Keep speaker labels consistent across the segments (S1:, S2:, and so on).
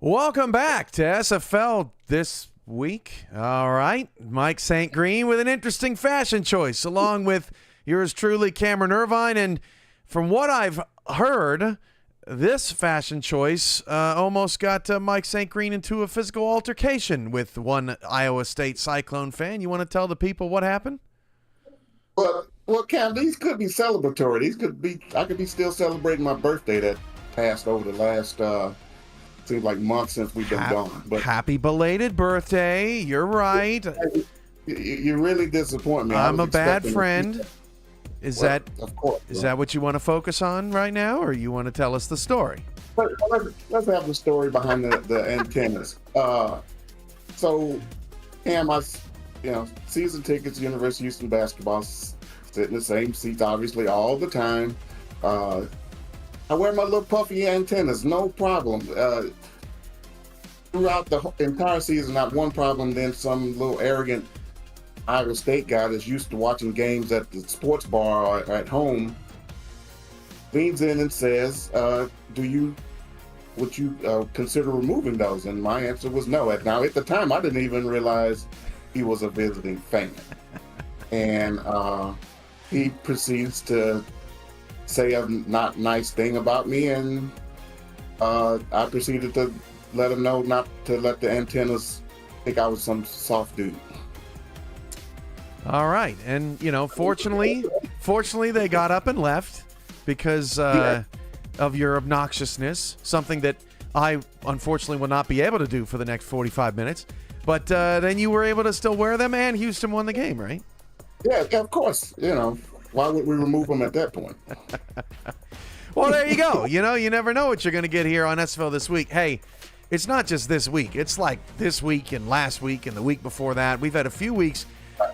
S1: Welcome back to SFL this week. All right, Mike St. Green with an interesting fashion choice, along with yours truly, Cameron Irvine. And from what I've heard, this fashion choice almost got Mike St. Green into a physical altercation with one Iowa State Cyclone fan. You want to tell the people what happened?
S2: Well, Cam, these could be celebratory. I could be still celebrating my birthday that passed over the last seems like months since we've been gone. But
S1: happy belated birthday. You're right.
S2: You really disappoint me.
S1: I'm a bad friend.
S2: Of course.
S1: Is that what you want to focus on right now, or you want to tell us the story?
S2: Let's have the story behind the antennas. So, Cam, season tickets, University of Houston basketball, sit in the same seats, obviously, all the time. I wear my little puffy antennas, no problem. Throughout the entire season, not one problem. Then some little arrogant Iowa State guy that's used to watching games at the sports bar or at home leans in and says, would you consider removing those? And my answer was no. Now, at the time, I didn't even realize he was a visiting fan. And he proceeds to say a not nice thing about me, and I proceeded to let him know not to let the antennas think I was some soft dude.
S1: All right, and fortunately they got up and left because of your obnoxiousness, something that I unfortunately will not be able to do for the next 45 minutes. But then you were able to still wear them, and Houston won the game, right?
S2: Yeah, of course. Why would we remove them at that point?
S1: Well, there you go. You never know what you're going to get here on SFL this week. Hey, it's not just this week. It's like this week and last week and the week before that. We've had a few weeks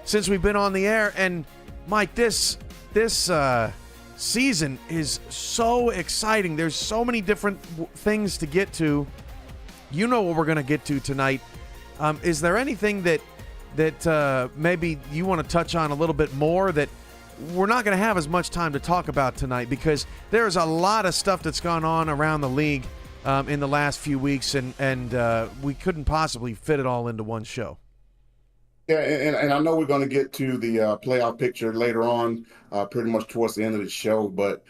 S1: since we've been on the air. And, Mike, this season is so exciting. There's so many different things to get to. You know what we're going to get to tonight. Is there anything that maybe you want to touch on a little bit more that we're not going to have as much time to talk about tonight, because there's a lot of stuff that's gone on around the league in the last few weeks, and we couldn't possibly fit it all into one show.
S2: Yeah, and I know we're going to get to the playoff picture later on, pretty much towards the end of the show, but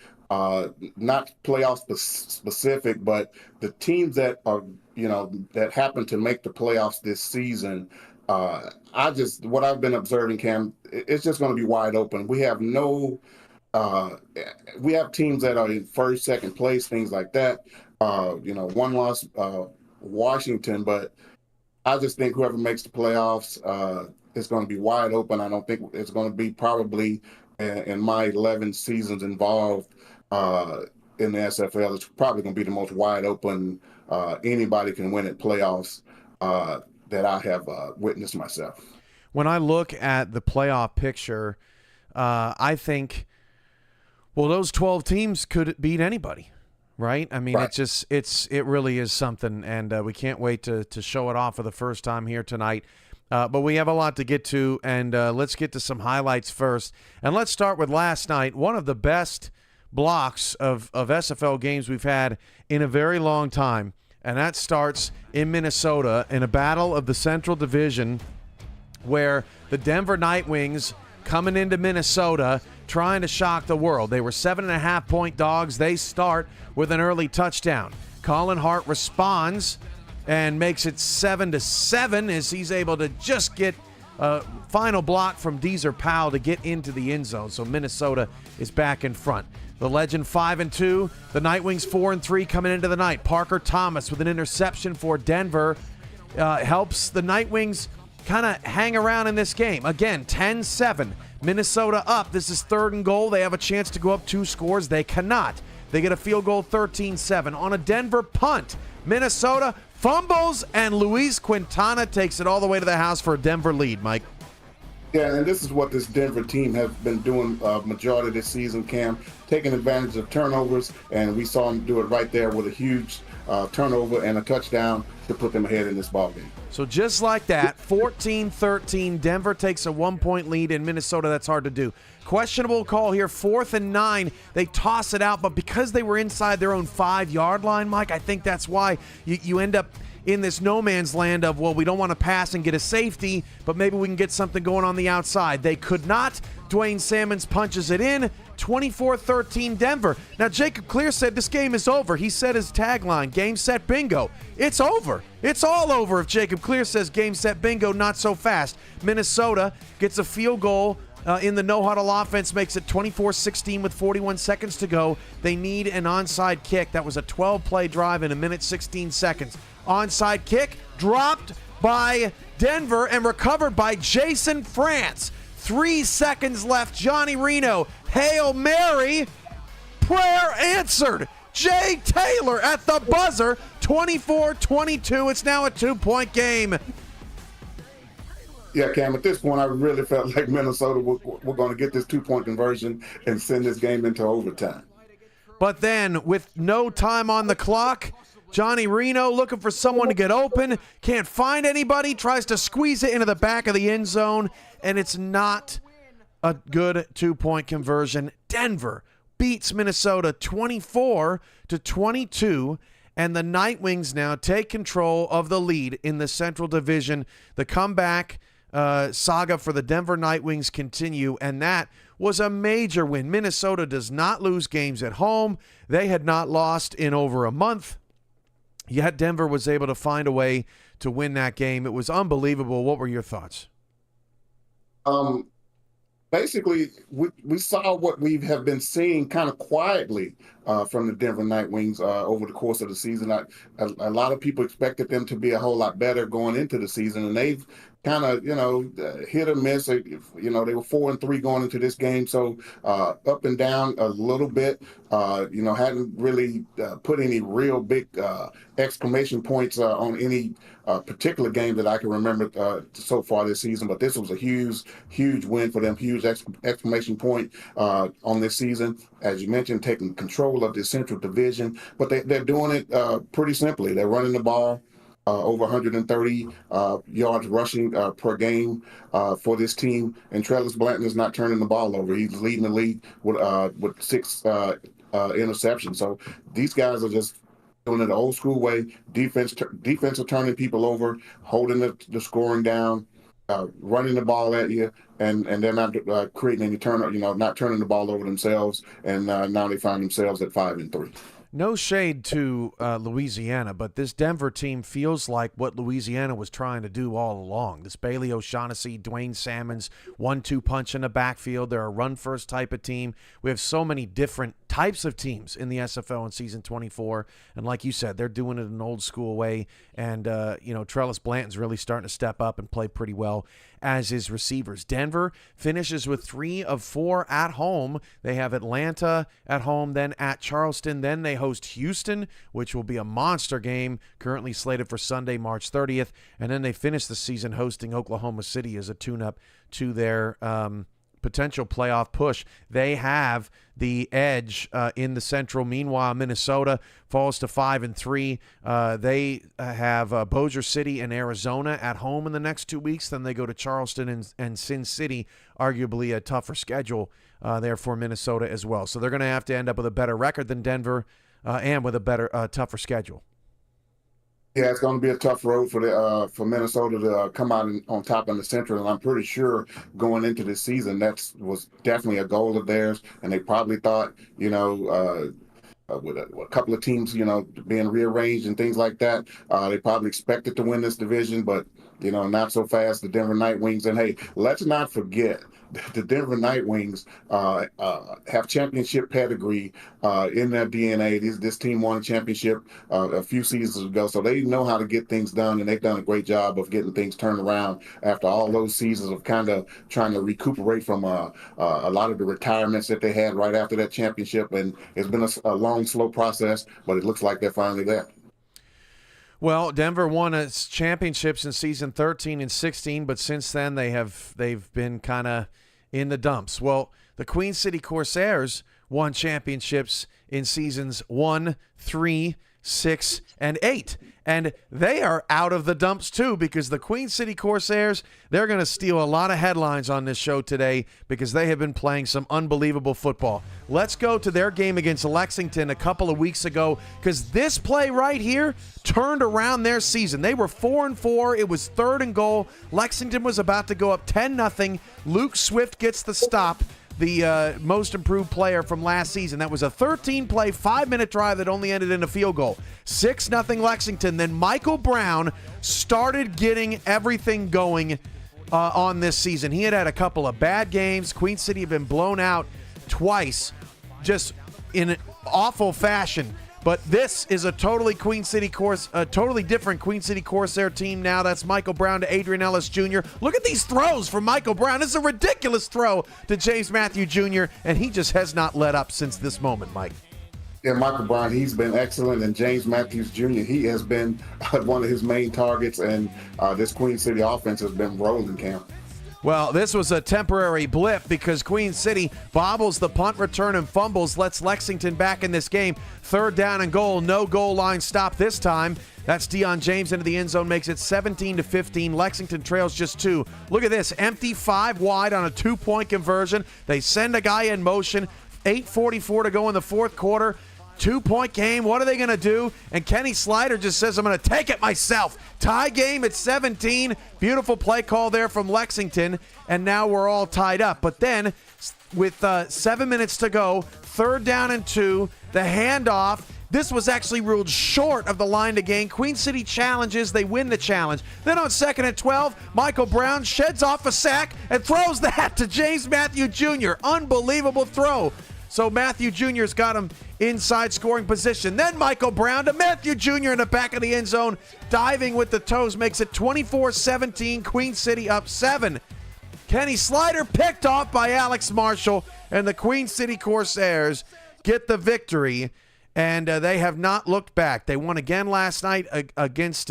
S2: not playoff specific, but the teams that are, that happen to make the playoffs this season. What I've been observing, Cam, it's just going to be wide open. We have we have teams that are in first, second place, things like that. One loss, Washington, but I just think whoever makes the playoffs is going to be wide open. I don't think it's going to be probably in my 11 seasons involved in the SFL. It's probably going to be the most wide open anybody can win at playoffs that I have witnessed myself.
S1: When I look at the playoff picture, I think, well, those 12 teams could beat anybody. Right? I mean, right. It really is something, and we can't wait to show it off for the first time here tonight. But we have a lot to get to, and let's get to some highlights first. And let's start with last night, one of the best blocks of SFL games we've had in a very long time, and that starts in Minnesota in a battle of the Central Division where the Denver Nightwings coming into Minnesota trying to shock the world. They were 7.5-point dogs. They start with an early touchdown. Colin Hart responds and makes it 7-7 as he's able to just get a final block from Deezer Powell to get into the end zone. So Minnesota is back in front. The Legend 5-2, the Nightwings 4-3 coming into the night. Parker Thomas with an interception for Denver helps the Nightwings kind of hang around in this game. Again, 10-7. Minnesota up. This is 3rd and goal. They have a chance to go up 2 scores. They cannot. They get a field goal 13-7. On a Denver punt, Minnesota fumbles, and Luis Quintana takes it all the way to the house for a Denver lead, Mike.
S2: Yeah, and this is what this Denver team has been doing majority of this season, Cam, taking advantage of turnovers, and we saw them do it right there with a huge turnover and a touchdown to put them ahead in this ball game.
S1: So just like that, 14-13, Denver takes a 1-point lead in Minnesota. That's hard to do. Questionable call here, 4th and 9. They toss it out, but because they were inside their own 5-yard line, Mike, I think that's why you end up in this no man's land of, well, we don't want to pass and get a safety, but maybe we can get something going on the outside. They could not. Dwayne Salmons punches it in. 24-13 Denver. Now, Jacob Clear said this game is over. He said his tagline, game, set, bingo. It's over. It's all over if Jacob Clear says game, set, bingo, not so fast. Minnesota gets a field goal in the no-huddle offense, makes it 24-16 with 41 seconds to go. They need an onside kick. That was a 12-play drive in 1 minute 16 seconds. Onside kick dropped by Denver and recovered by Jason France. 3 seconds left. Johnny Reno, Hail Mary, prayer answered. Jay Taylor at the buzzer, 24-22. It's now a 2-point game.
S2: Yeah, Cam, at this point, I really felt like Minnesota were going to get this 2-point conversion and send this game into overtime.
S1: But then, with no time on the clock, Johnny Reno looking for someone to get open, can't find anybody, tries to squeeze it into the back of the end zone, and it's not a good 2-point conversion. Denver beats Minnesota 24-22, and the Nightwings now take control of the lead in the Central Division. The comeback saga for the Denver Nightwings continue, and that was a major win. Minnesota does not lose games at home. They had not lost in over a month. Yet Denver was able to find a way to win that game. It was unbelievable. What were your thoughts?
S2: Basically, we saw what we have been seeing kind of quietly from the Denver Nightwings over the course of the season. A lot of people expected them to be a whole lot better going into the season, and they've kind of, hit or miss. They were 4-3 going into this game, so up and down a little bit. Hadn't really put any real big exclamation points on any particular game that I can remember so far this season. But this was a huge, huge win for them. Huge exclamation point on this season. As you mentioned, taking control of the Central Division, but they're doing it pretty simply. They're running the ball. Over 130 yards rushing per game for this team. And Trellis Blanton is not turning the ball over. He's leading the league with 6 interceptions. So these guys are just doing it the old school way. Defense are turning people over, holding the scoring down, running the ball at you, and they're not creating any turnover, not turning the ball over themselves. And now they find themselves at 5-3.
S1: No shade to Louisiana, but this Denver team feels like what Louisiana was trying to do all along. This Bailey O'Shaughnessy, Dwayne Salmons, 1-2 punch in the backfield. They're a run-first type of team. We have so many different types of teams in the SFL in Season 24, and like you said, they're doing it an old-school way, and, Trellis Blanton's really starting to step up and play pretty well as his receivers. Denver finishes with 3 of 4 at home. They have Atlanta at home, then at Charleston, then they host Houston, which will be a monster game, currently slated for Sunday, March 30th, and then they finish the season hosting Oklahoma City as a tune-up to their potential playoff push. They have the edge in the Central. Meanwhile, Minnesota falls to 5-3. They have Bossier City and Arizona at home in the next 2 weeks. Then they go to Charleston and Sin City, arguably a tougher schedule there for Minnesota as well. So they're going to have to end up with a better record than Denver and with a better, tougher schedule.
S2: Yeah, it's going to be a tough road for Minnesota to come out on top in the Central, and I'm pretty sure going into this season that was definitely a goal of theirs, and they probably thought, with a couple of teams, being rearranged and things like that, they probably expected to win this division, but not so fast. The Denver Nightwings, and hey, let's not forget the Denver Nightwings have championship pedigree in their DNA. This team won a championship a few seasons ago, so they know how to get things done, and they've done a great job of getting things turned around after all those seasons of kind of trying to recuperate from a lot of the retirements that they had right after that championship. And it's been a long, slow process, but it looks like they're finally there.
S1: Well, Denver won its championships in season 13 and 16, but since then they've been kind of in the dumps. Well, the Queen City Corsairs won championships in seasons 1, 3, 6, and 8. And they are out of the dumps too, because the Queen City Corsairs, they're going to steal a lot of headlines on this show today because they have been playing some unbelievable football. Let's go to their game against Lexington a couple of weeks ago, because this play right here turned around their season. They were 4-4. It was 3rd and goal. Lexington was about to go up 10-0. Luke Swift gets the stop, the most improved player from last season. That was a 13-play, 5-minute drive that only ended in a field goal. 6-0 Lexington. Then Michael Brown started getting everything going on this season. He had a couple of bad games. Queen City had been blown out twice, just in an awful fashion. But this is a totally different Queen City Corsair team now. That's Michael Brown to Adrian Ellis Jr. Look at these throws from Michael Brown. This is a ridiculous throw to James Matthew Jr., and he just has not let up since this moment, Mike.
S2: Yeah, Michael Brown, he's been excellent, and James Matthews Jr., he has been one of his main targets, and this Queen City offense has been rolling, Cam.
S1: Well, this was a temporary blip because Queen City bobbles the punt return and fumbles, lets Lexington back in this game. 3rd down and goal, no goal line stop this time. That's Deion James into the end zone, makes it 17-15. Lexington trails just 2. Look at this, empty 5 wide on a 2-point conversion. They send a guy in motion. 8:44 to go in the 4th quarter. 2-point game. What are they going to do? And Kenny Slider just says, I'm going to take it myself. Tie game at 17. Beautiful play call there from Lexington. And now we're all tied up. But then with 7 minutes to go, 3rd down and 2, the handoff. This was actually ruled short of the line to gain. Queen City challenges. They win the challenge. Then on 2nd and 12, Michael Brown sheds off a sack and throws that to James Matthew Jr. Unbelievable throw. So Matthew Jr.'s got him inside scoring position. Then Michael Brown to Matthew Jr. in the back of the end zone. Diving with the toes makes it 24-17. Queen City up 7. Kenny Slider picked off by Alex Marshall. And the Queen City Corsairs get the victory. And they have not looked back. They won again last night against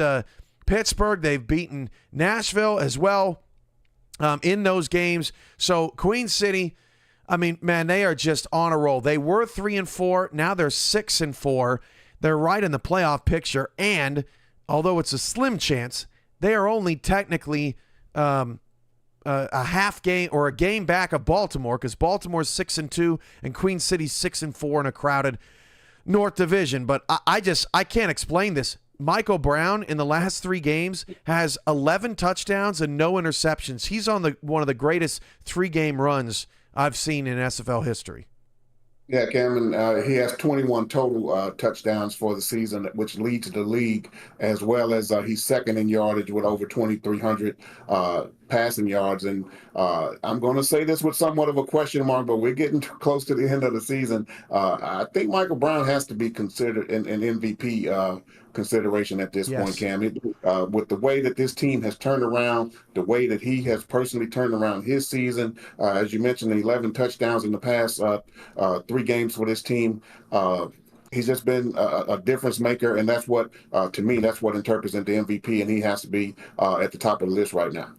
S1: Pittsburgh. They've beaten Nashville as well in those games. So Queen City, I mean, man, they are just on a roll. They were 3-4. Now they're 6-4. They're right in the playoff picture. And although it's a slim chance, they are only technically a half game or a game back of Baltimore, because Baltimore's 6-2 and Queen City's 6-4 in a crowded North Division. But I can't explain this. Michael Brown in the last 3 games has 11 touchdowns and no interceptions. He's on one of the greatest 3-game runs I've seen in SFL history.
S2: Yeah, Cameron, he has 21 total touchdowns for the season, which leads the league, as well as he's 2nd in yardage with over 2,300 passing yards. And I'm going to say this with somewhat of a question mark, but we're getting close to the end of the season. I think Michael Brown has to be considered an MVP consideration at this point, Cam. With the way that this team has turned around, the way that he has personally turned around his season, as you mentioned, 11 touchdowns in the past 3 games for this team. He's just been a difference maker, and that's what, to me, that's what interprets into MVP, and he has to be at the top of the list right now.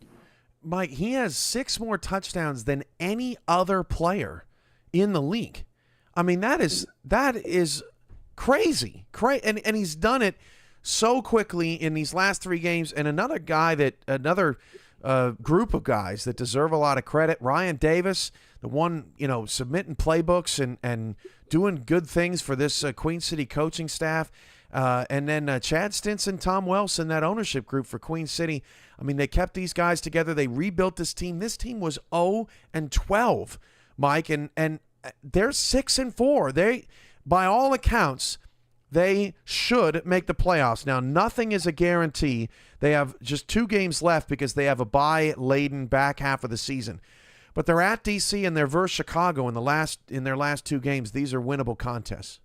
S1: Mike, he has 6 more touchdowns than any other player in the league. I mean, that is crazy. And he's done it so quickly in these last 3 games. And another group of guys that deserve a lot of credit, Ryan Davis, the one, submitting playbooks and doing good things for this Queen City coaching staff. And then Chad Stinson, Tom Wilson, that ownership group for Queen City. I mean, they kept these guys together. They rebuilt this team. This team was 0-12, Mike, and they're 6-4. They, by all accounts, they should make the playoffs. Now, nothing is a guarantee. They have just 2 games left because they have a bye-laden back half of the season. But they're at DC and they're versus Chicago in their last 2 games. These are winnable contests.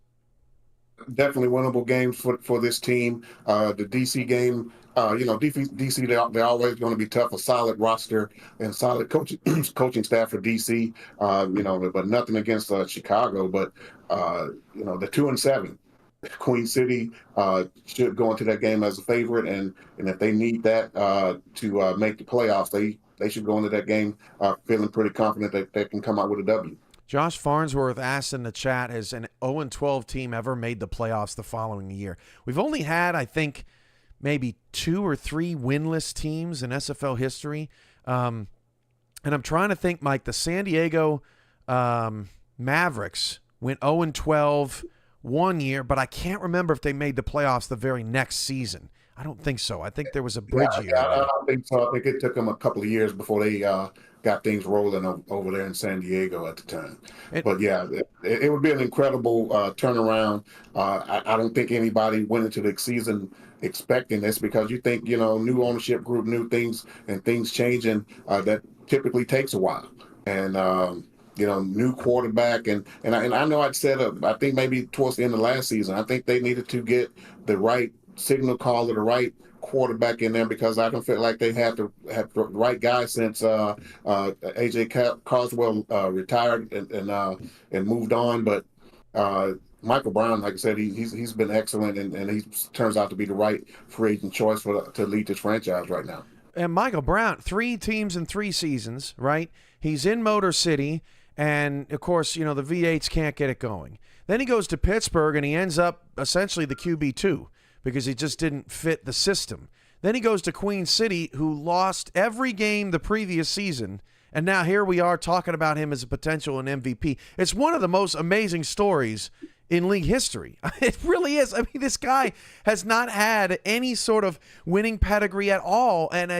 S2: Definitely winnable games for this team. The DC game, DC, they're always going to be tough. A solid roster and solid coaching staff for DC. But nothing against Chicago. But they're 2-7. Queen City should go into that game as a favorite, and if they need that to make the playoffs, they should go into that game feeling pretty confident that they can come out with a W.
S1: Josh Farnsworth asked in the chat, has an 0-12 team ever made the playoffs the following year? We've only had, I think, maybe 2 or 3 winless teams in SFL history. And I'm trying to think, Mike, the San Diego Mavericks went 0-12 one year, but I can't remember if they made the playoffs the very next season. I don't think so. I think there was a bridge year.
S2: I don't think so. I think it took them a couple of years before they got things rolling over there in San Diego at the time. But yeah, it would be an incredible turnaround. I don't think anybody went into the season expecting this, because you think, new ownership group, new things, and things changing, that typically takes a while. And new quarterback, and I know I'd said I think maybe towards the end of last season, I think they needed to get the right signal caller, the right quarterback in there, because I don't feel like they have the right guy since AJ Carswell retired and moved on. But Michael Brown, like I said, he's been excellent, and he turns out to be the right free agent choice to lead this franchise right now.
S1: And Michael Brown, 3 teams in 3 seasons, right? He's in Motor City, and of course, the V8s can't get it going. Then he goes to Pittsburgh, and he ends up essentially the QB2 because he just didn't fit the system. Then he goes to Queen City, who lost every game the previous season, and now here we are talking about him as a potential an MVP. It's one of the most amazing stories in league history. It really is. I mean, this guy has not had any sort of winning pedigree at all, and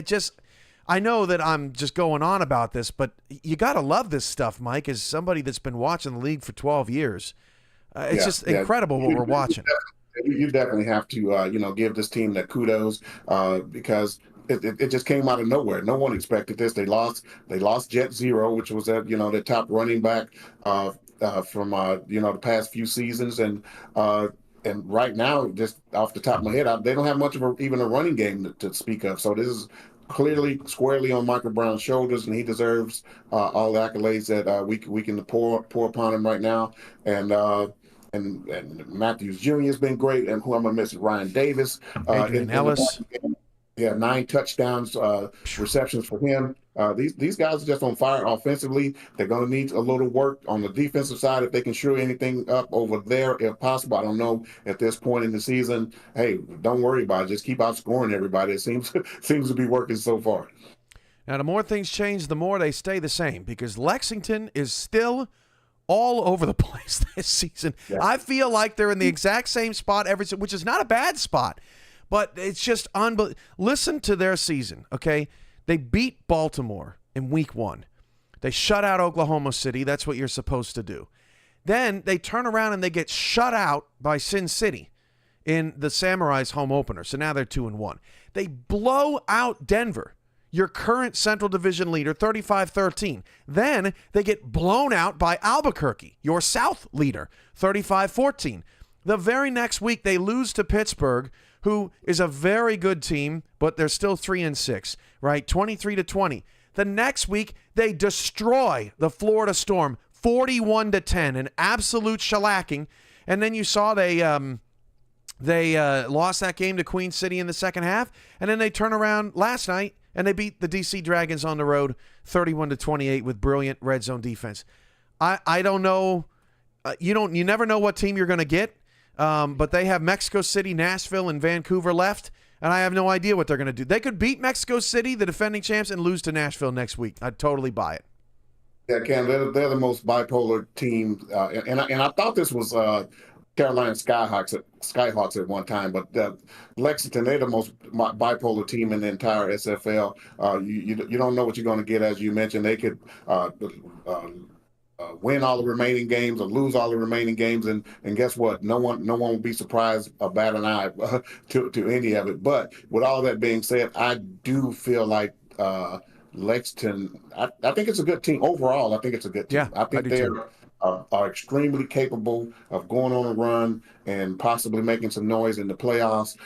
S1: I know that I'm just going on about this, but you got to love this stuff, Mike, as somebody that's been watching the league for 12 years. It's just incredible what we're watching.
S2: You definitely have to, give this team that kudos because it just came out of nowhere. No one expected this. They lost Jet Zero, which was their top running back from the past few seasons, and right now, just off the top of my head, they don't have much of even a running game to speak of. So this is clearly squarely on Michael Brown's shoulders, and he deserves all the accolades that we can pour upon him right now. And Matthews Jr. has been great, and who I'm gonna miss is Ryan Davis.
S1: Adrian Ellis.
S2: 9 touchdowns, receptions for him. These guys are just on fire offensively. They're going to need a little work on the defensive side if they can shore anything up over there if possible. I don't know at this point in the season. Hey, don't worry about it. Just keep outscoring everybody. It seems to be working so far.
S1: Now, the more things change, the more they stay the same, because Lexington is still all over the place this season. Yeah. I feel like they're in the exact same spot which is not a bad spot. But it's just unbelievable. Listen to their season, okay? They beat Baltimore in week 1. They shut out Oklahoma City. That's what you're supposed to do. Then they turn around and they get shut out by Sin City in the Samurai's home opener. So now they're 2-1. They blow out Denver, your current Central Division leader, 35-13. Then they get blown out by Albuquerque, your South leader, 35-14. The very next week, they lose to Pittsburgh, who is a very good team, but they're still 3-6, right? 23-20. The next week, they destroy the Florida Storm, 41-10, an absolute shellacking. And then you saw they lost that game to Queen City in the second half, and then they turn around last night and they beat the DC Dragons on the road, 31-28, with brilliant red zone defense. I don't know. You never know what team you're going to get. But they have Mexico City, Nashville, and Vancouver left, and I have no idea what they're going to do. They could beat Mexico City, the defending champs, and lose to Nashville next week. I'd totally buy it.
S2: Yeah, Cam, they're the most bipolar team, and I thought this was Carolina Skyhawks at one time, but Lexington, they're the most bipolar team in the entire SFL. You don't know what you're going to get, as you mentioned. They could win all the remaining games or lose all the remaining games, and guess what? No one will be surprised or bat an eye to any of it. But with all that being said, I do feel like Lexington. I think it's a good team overall. I think it's a good team.
S1: Yeah,
S2: I think they are extremely capable of going on a run and possibly making some noise in the playoffs.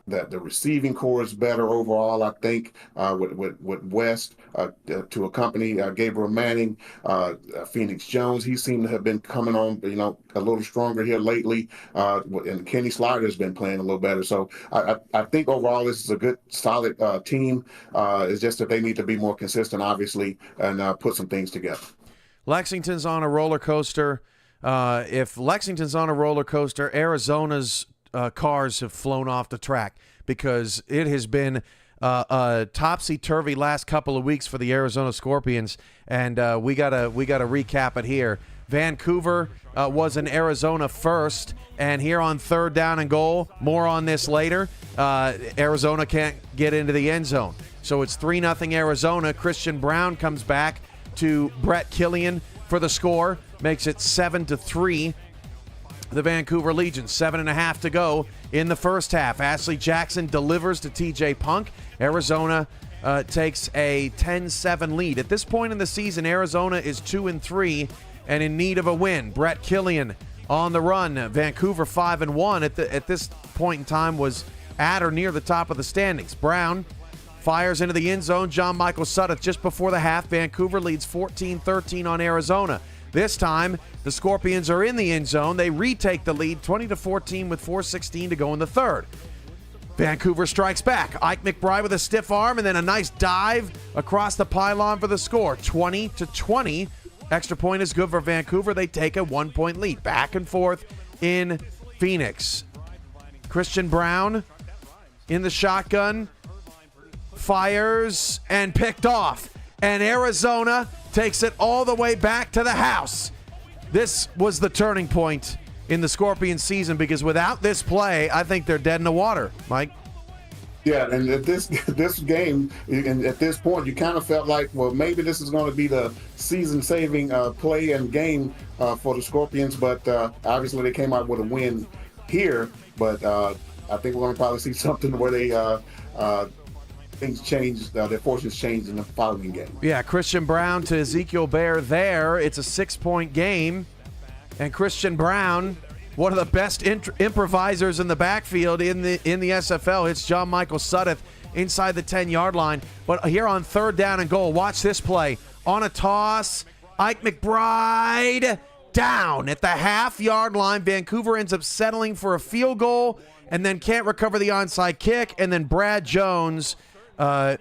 S2: that the receiving core is better overall. I think with West to accompany Gabriel Manning, Phoenix Jones, he seemed to have been coming on, a little stronger here lately. And Kenny Slider has been playing a little better. So I think overall this is a good, solid team. It's just that they need to be more consistent, obviously, and put some things together.
S1: Lexington's on a roller coaster. If Lexington's on a roller coaster, Arizona's cars have flown off the track, because it has been a topsy-turvy last couple of weeks for the Arizona Scorpions, and we gotta recap it here. Vancouver was in Arizona first, and here on 3rd down and goal, more on this later, Arizona can't get into the end zone. So it's 3-0 Arizona. Christian Brown comes back to Brett Killian for the score, makes it 7-3. The Vancouver Legion, 7.5 to go in the first half. Ashley Jackson delivers to TJ Punk. Arizona takes a 10-7 lead. At this point in the season, Arizona is 2-3 and in need of a win. Brett Killian on the run. Vancouver 5-1 at this point in time was at or near the top of the standings. Brown fires into the end zone. John Michael Sudduth just before the half. Vancouver leads 14-13 on Arizona. This time, the Scorpions are in the end zone. They retake the lead 20-14 with 4:16 to go in the third. Vancouver strikes back. Ike McBride with a stiff arm and then a nice dive across the pylon for the score. 20-20. Extra point is good for Vancouver. They take a 1-point lead. Back and forth in Phoenix. Christian Brown in the shotgun. Fires and picked off. And Arizona takes it all the way back to the house. This was the turning point in the Scorpions season, because without this play, I think they're dead in the water, Mike.
S2: Yeah, and at this game, and at this point, you kind of felt like, well, maybe this is going to be the season-saving play and game for the Scorpions, but obviously they came out with a win here, but I think we're going to probably see something where they things changed, their fortunes changed in the following game.
S1: Yeah, Christian Brown to Ezekiel Bear there. It's a 6-point game. And Christian Brown, one of the best improvisers in the backfield in the SFL, hits John Michael Sudduth inside the 10-yard line. But here on 3rd down and goal, watch this play. On a toss, Ike McBride down at the half-yard line. Vancouver ends up settling for a field goal and then can't recover the onside kick. And then Brad Jones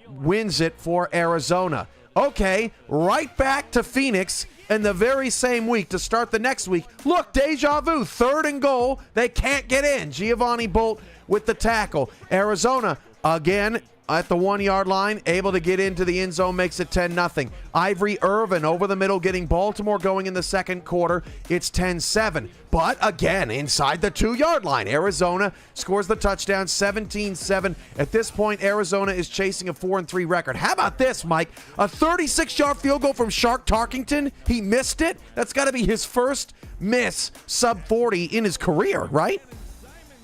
S1: wins it for Arizona. Okay, right back to Phoenix in the very same week to start the next week. Look, deja vu, 3rd and goal. They can't get in. Giovanni Bolt with the tackle. Arizona, again, at the 1-yard line, able to get into the end zone, makes it 10-0. Ivory Irvin over the middle, getting Baltimore going in the second quarter. It's 10-7. But again, inside the 2-yard line, Arizona scores the touchdown, 17-7. At this point, Arizona is chasing a 4-3 record. How about this, Mike? A 36-yard field goal from Shark Tarkington. He missed it. That's got to be his first miss sub 40 in his career, right?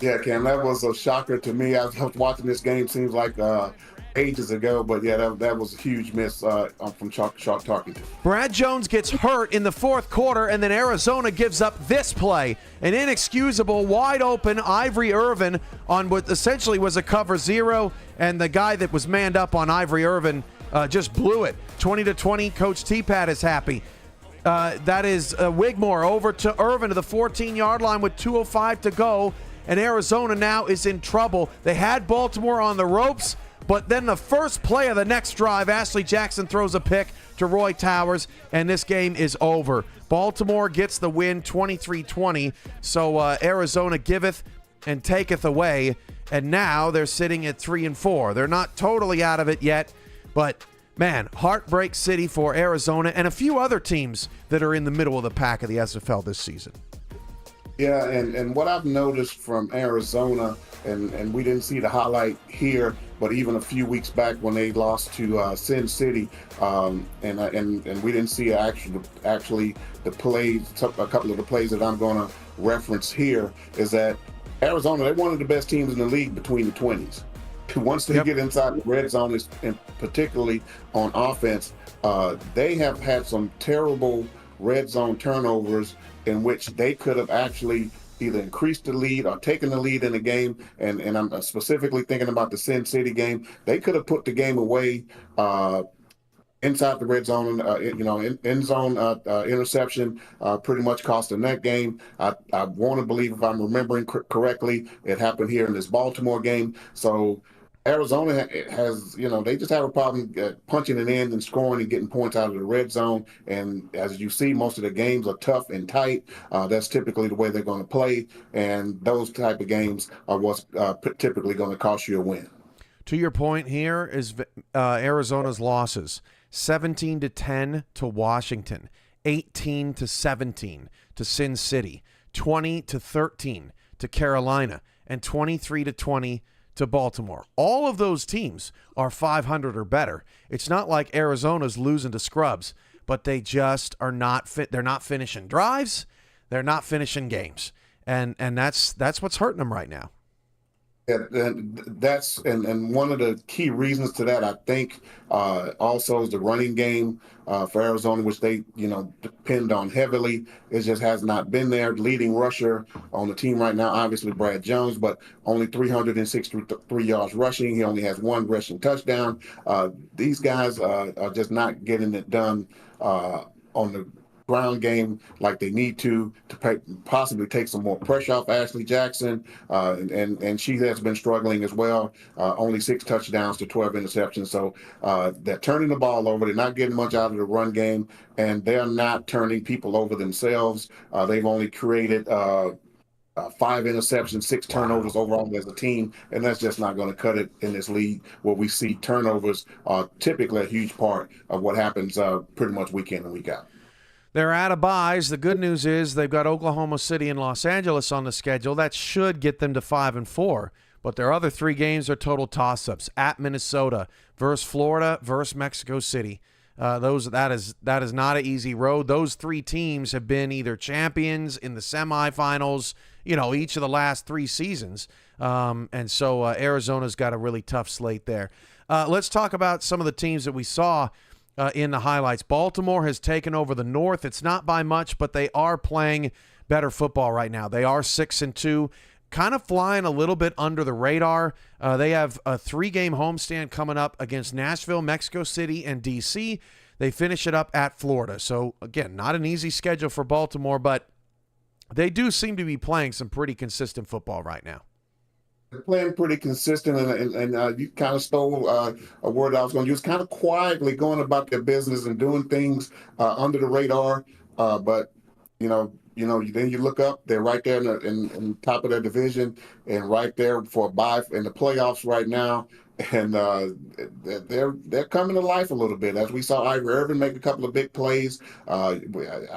S2: Yeah, Cam, that was a shocker to me. I was watching this game, seems like ages ago, but yeah, that was a huge miss from Shark Tarkington.
S1: Brad Jones gets hurt in the fourth quarter, and then Arizona gives up this play. An inexcusable, wide-open Ivory Irvin on what essentially was a cover 0, and the guy that was manned up on Ivory Irvin just blew it. 20-20, Coach T-Pat is happy. That is Wigmore over to Irvin to the 14-yard line with 2:05 to go. And Arizona now is in trouble. They had Baltimore on the ropes, but then the first play of the next drive, Ashley Jackson throws a pick to Roy Towers, and this game is over. Baltimore gets the win 23-20, so Arizona giveth and taketh away, and now they're sitting at 3-4. They're not totally out of it yet, but man, heartbreak city for Arizona and a few other teams that are in the middle of the pack of the SFL this season.
S2: Yeah, and what I've noticed from Arizona, and we didn't see the highlight here, but even a few weeks back when they lost to Sin City, and we didn't see actually the plays, a couple of the plays that I'm going to reference here, is that Arizona, they're one of the best teams in the league between the 20s. Once they get inside the red zone, and particularly on offense, they have had some terrible red zone turnovers in which they could have actually either increased the lead or taken the lead in the game. And I'm specifically thinking about the Sin City game. They could have put the game away. Inside the red zone, end zone interception pretty much cost them that game. I want to believe, if I'm remembering correctly, it happened here in this Baltimore game. So Arizona has, they just have a problem punching it in and scoring and getting points out of the red zone. And as you see, most of the games are tough and tight. That's typically the way they're going to play. And those type of games are what's typically going to cost you a win.
S1: To your point, here is Arizona's losses: 17-10 to Washington, 18-17 to Sin City, 20-13 to Carolina, and 23-20 to Baltimore. All of those teams are 500 or better. It's not like Arizona's losing to scrubs, but they just are not fit. They're not finishing drives. They're not finishing games, and that's what's hurting them right now.
S2: And that's and one of the key reasons to that, I think, also is the running game for Arizona, which they depend on heavily. It just has not been there. Leading rusher on the team right now, obviously Brad Jones, but only 363 yards rushing. He only has one rushing touchdown. These guys are just not getting it done on the ground game like they need to possibly take some more pressure off Ashley Jackson, and she has been struggling as well. Only 6 touchdowns to 12 interceptions. So they're turning the ball over. They're not getting much out of the run game, and they're not turning people over themselves. They've only created 5 interceptions, 6 turnovers overall as a team, and that's just not going to cut it in this league where we see turnovers are typically a huge part of what happens pretty much week in and week out.
S1: They're out of buys. The good news is they've got Oklahoma City and Los Angeles on the schedule. That should get them to 5-4. But their other 3 games are total toss-ups: at Minnesota, versus Florida, versus Mexico City. That is not an easy road. Those 3 teams have been either champions in the semifinals, each of the last 3 seasons. And so Arizona's got a really tough slate there. Let's talk about some of the teams that we saw in the highlights. Baltimore has taken over the North. It's not by much, but they are playing better football right now. They are 6-2, kind of flying a little bit under the radar. They have a 3-game homestand coming up against Nashville, Mexico City, and D.C. They finish it up at Florida. So, again, not an easy schedule for Baltimore, but they do seem to be playing some pretty consistent football right now.
S2: They're playing pretty consistent, and you kind of stole a word I was going to use, kind of quietly going about their business and doing things under the radar. But then you look up, they're right there in top of their division and right there for a bye in the playoffs right now. And they're coming to life a little bit, as we saw Ivor Irvin make a couple of big plays. I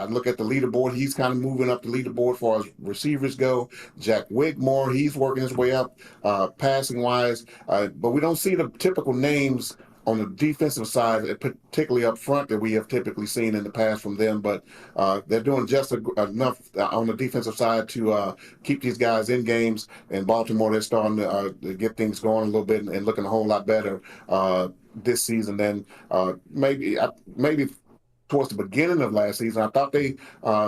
S2: look at the leaderboard; he's kind of moving up the leaderboard for as receivers go. Jack Wigmore, he's working his way up passing wise, but we don't see the typical names on the defensive side, particularly up front, that we have typically seen in the past from them. But they're doing just enough on the defensive side to keep these guys in games. In Baltimore, they're starting to get things going a little bit and looking a whole lot better this season than maybe towards the beginning of last season. I thought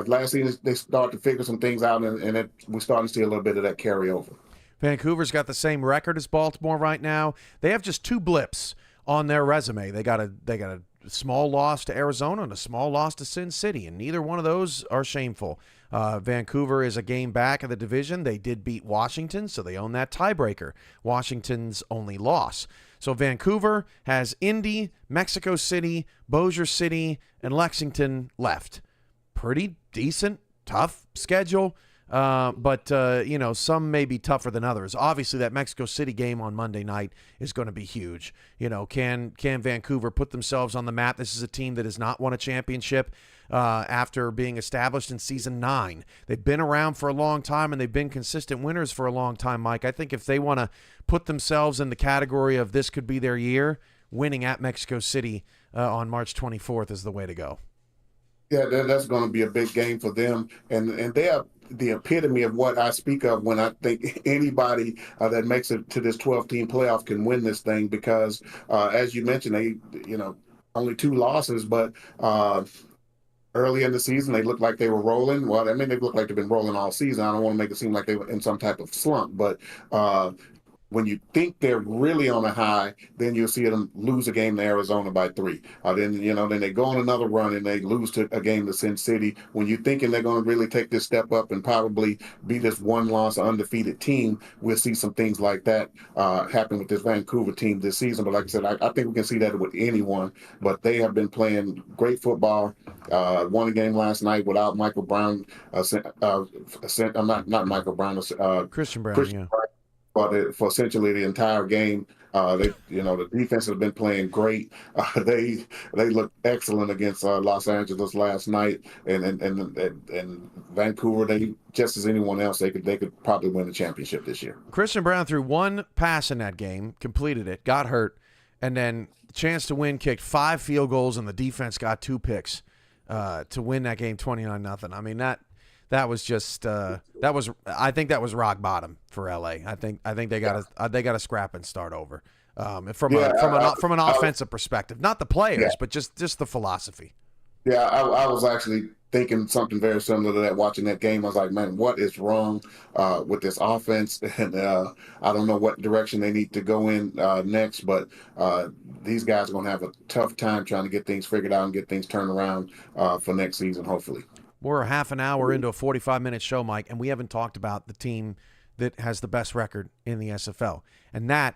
S2: last season they started to figure some things out, and we're starting to see a little bit of that carryover.
S1: Vancouver's got the same record as Baltimore right now. They have just 2 blips on their resume. They got a small loss to Arizona and a small loss to Sin City, and neither one of those are shameful. Vancouver is a game back of the division. They did beat Washington, so they own that tiebreaker. Washington's only loss. So Vancouver has Indy, Mexico City, Bossier City, and Lexington left. Pretty decent, tough schedule. But some may be tougher than others. Obviously, that Mexico City game on Monday night is going to be huge. Can Vancouver put themselves on the map? This is a team that has not won a championship after being established in season 9. They've been around for a long time, and they've been consistent winners for a long time, Mike. I think if they want to put themselves in the category of this could be their year, winning at Mexico City on March 24th is the way to go.
S2: Yeah, that's going to be a big game for them, and they are the epitome of what I speak of when I think anybody that makes it to this 12-team playoff can win this thing, because as you mentioned, they only 2 losses, but early in the season, they looked like they were rolling. Well, I mean, they looked like they've been rolling all season. I don't want to make it seem like they were in some type of slump, but when you think they're really on a high, then you'll see them lose a game to Arizona by 3. Then they go on another run and they lose to a game to Sin City. When you're thinking they're going to really take this step up and probably be this one-loss undefeated team, we'll see some things like that happen with this Vancouver team this season. But like I said, I think we can see that with anyone. But they have been playing great football. Won a game last night without Michael Brown. Not Michael Brown.
S1: Christian Brown.
S2: Christian
S1: Yeah.
S2: Brown for essentially the entire game. The defense has been playing great. They looked excellent against Los Angeles last night, and Vancouver. They, just as anyone else, they could probably win the championship this year.
S1: Christian Brown threw one pass in that game, completed it, got hurt, and then chance to win, kicked 5 field goals, and the defense got 2 picks to win that game 29-0. I mean that was just I think that was rock bottom for LA. I think they got to scrap and start over from an offensive perspective, not the players, but just the philosophy.
S2: Yeah, I was actually thinking something very similar to that watching that game. I was like, man, what is wrong with this offense? And I don't know what direction they need to go in next, but these guys are going to have a tough time trying to get things figured out and get things turned around for next season, hopefully.
S1: We're a half an hour into a 45-minute show, Mike, and we haven't talked about the team that has the best record in the SFL. And that,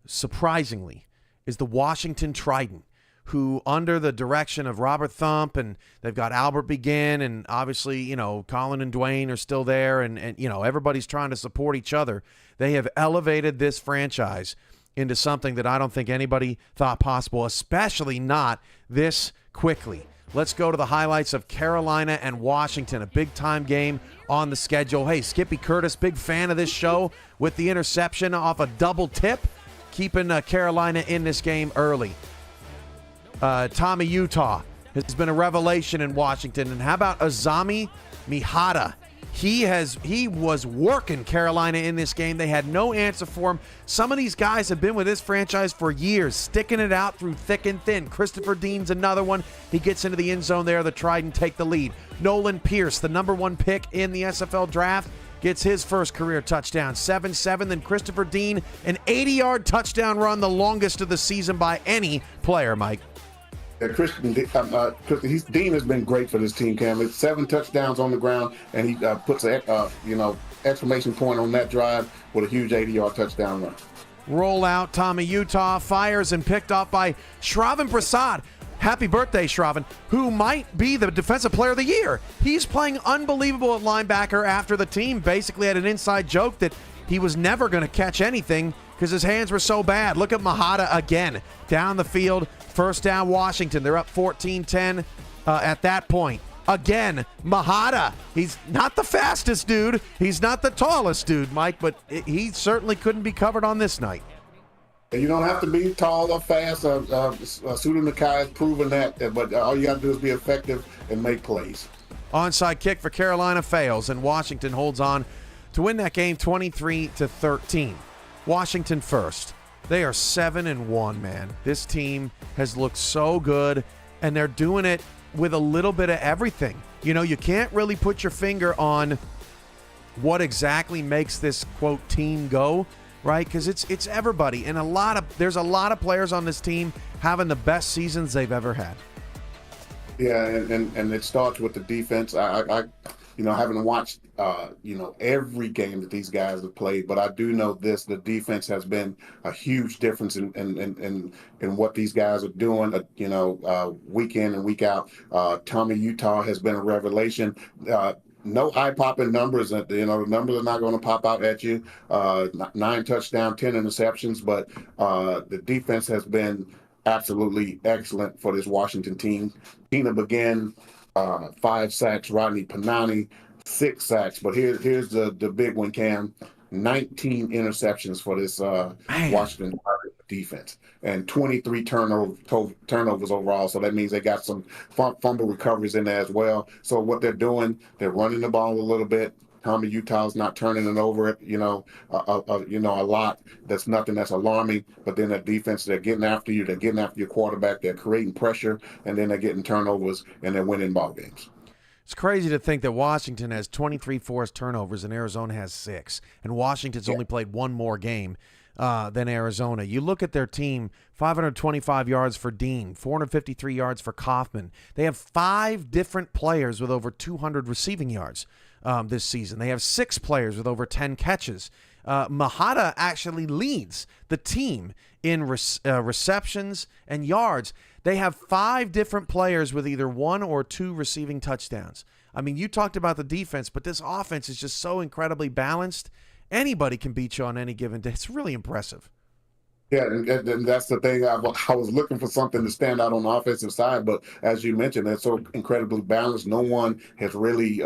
S1: surprisingly, is the Washington Trident, who, under the direction of Robert Thump, and they've got Albert Begin, and obviously, Colin and Dwayne are still there, and everybody's trying to support each other. They have elevated this franchise into something that I don't think anybody thought possible, especially not this quickly. Let's go to the highlights of Carolina and Washington, a big-time game on the schedule. Hey, Skippy Curtis, big fan of this show with the interception off a double tip, keeping Carolina in this game early. Tommy Utah has been a revelation in Washington. And how about Azami Mihata? He was working Carolina in this game. They had no answer for him. Some of these guys have been with this franchise for years, sticking it out through thick and thin. Christopher Dean's another one. He gets into the end zone there. The Trident take the lead. Nolan Pierce, the number 1 pick in the SFL draft, gets his first career touchdown. 7-7. Then Christopher Dean, an 80-yard touchdown run, the longest of the season by any player, Mike.
S2: Dean has been great for this team, Cam. It's 7 touchdowns on the ground, and he puts an exclamation point on that drive with a huge 80-yard touchdown run.
S1: Roll out, Tommy Utah fires and picked off by Shravan Prasad. Happy birthday, Shravan, who might be the Defensive Player of the Year. He's playing unbelievable at linebacker after the team basically had an inside joke that he was never going to catch anything because his hands were so bad. Look at Mihata again. Down the field, first down Washington. They're up 14-10 at that point. Again, Mihata. He's not the fastest dude. He's not the tallest dude, Mike, but he certainly couldn't be covered on this night.
S2: You don't have to be tall or fast. Suda Nakai has proven that, but all you got to do is be effective and make plays.
S1: Onside kick for Carolina fails, and Washington holds on to win that game 23-13. Washington first. They are 7-1, man. This team has looked so good, and they're doing it with a little bit of everything. You can't really put your finger on what exactly makes this, quote, team go, right? Because it's everybody. And there's a lot of players on this team having the best seasons they've ever had.
S2: Yeah, and it starts with the defense. I haven't watched every game that these guys have played, but I do know this: the defense has been a huge difference in what these guys are doing. Week in and week out. Tommy Utah has been a revelation. No eye-popping numbers. The numbers are not going to pop out at you. 9 touchdowns, 10 interceptions, but the defense has been absolutely excellent for this Washington team. Tina Begin, 5 sacks. Rodney Panani, 6 sacks. But here's the big one, Cam. 19 interceptions for this Washington defense, and 23 turnovers overall. So that means they got some fumble recoveries in there as well. So what they're doing, they're running the ball a little bit. Tommy Utah's not turning it over, a lot. That's nothing that's alarming. But then the defense, they're getting after you. They're getting after your quarterback. They're creating pressure, and then they're getting turnovers, and they're winning ball games.
S1: It's crazy to think that Washington has 23 forced turnovers and Arizona has 6. And Washington's only played one more game than Arizona. You look at their team, 525 yards for Dean, 453 yards for Kaufman. They have 5 different players with over 200 receiving yards this season. They have 6 players with over 10 catches. Mahada actually leads the team in receptions and yards. They have 5 different players with either 1 or 2 receiving touchdowns. I mean, you talked about the defense, but this offense is just so incredibly balanced. Anybody can beat you on any given day. It's really impressive.
S2: Yeah, and that's the thing. I was looking for something to stand out on the offensive side, but as you mentioned, they're so incredibly balanced. No one has really,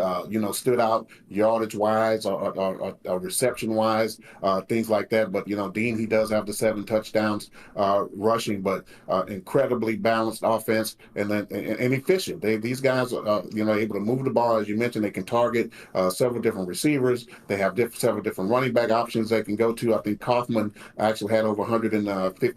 S2: stood out yardage-wise or reception-wise, things like that. But, Dean, he does have the 7 touchdowns rushing, but incredibly balanced offense and efficient. These guys are, able to move the ball. As you mentioned, they can target several different receivers. They have several different running back options they can go to. I think Kaufman actually had over 150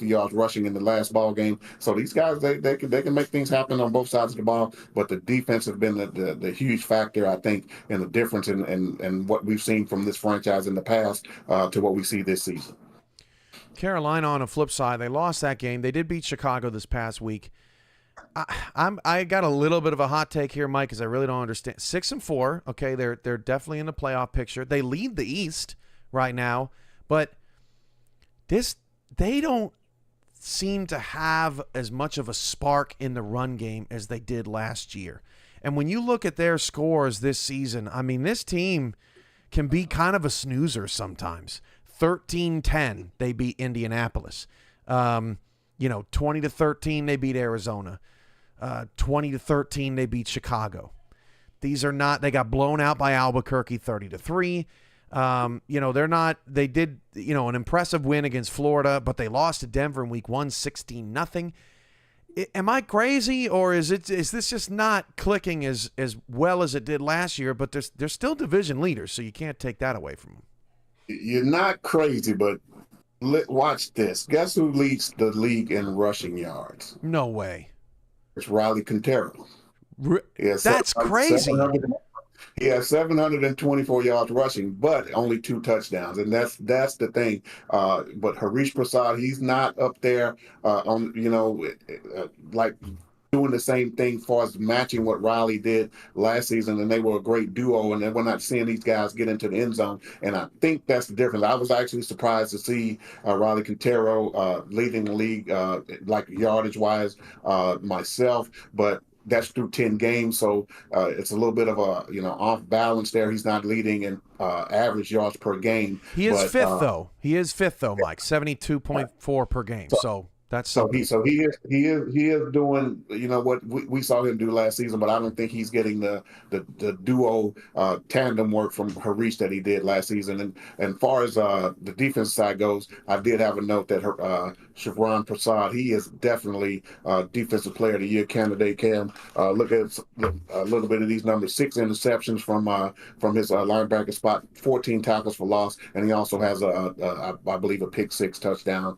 S2: yards rushing in the last ball game. So these guys, they can make things happen on both sides of the ball. But the defense has been the huge factor, I think, in the difference in what we've seen from this franchise in the past to what we see this season.
S1: Carolina, on the flip side, they lost that game. They did beat Chicago this past week. I got a little bit of a hot take here, Mike, because I really don't understand. 6-4, okay, they're definitely in the playoff picture. They lead the East right now, but they don't seem to have as much of a spark in the run game as they did last year. And when you look at their scores this season, I mean, this team can be kind of a snoozer sometimes. 13-10, they beat Indianapolis. 20-13, they beat Arizona. 20-13, they beat Chicago. These are not, they got blown out by Albuquerque 30-3. They did, an impressive win against Florida, but they lost to Denver in week 1, 16-0. Am I crazy, or is this just not clicking as well as it did last year? But they're still division leaders, so you can't take that away from them.
S2: You're not crazy, but watch this. Guess who leads the league in rushing yards?
S1: No way.
S2: It's Riley Quintero.
S1: That's crazy.
S2: He has 724 yards rushing, but only 2 touchdowns, and that's the thing. But Harish Prasad, he's not up there like doing the same thing as far as matching what Riley did last season, and they were a great duo, and then we're not seeing these guys get into the end zone, and I think that's the difference. I was actually surprised to see Riley Quintero leading the league like yardage-wise myself, but that's through 10 games, so it's a little bit of a off balance there. He's not leading in average yards per game.
S1: He is fifth though. He is fifth though, Mike. 72.4 per game. So that's
S2: he is doing what we saw him do last season, but I don't think he's getting the duo tandem work from Harish that he did last season. And far as the defense side goes, I did have a note that Shivran Prasad, he is definitely defensive player of the year candidate. Cam, look at a little bit of these numbers: 6 interceptions from his linebacker spot, 14 tackles for loss, and he also has I believe a pick 6 touchdown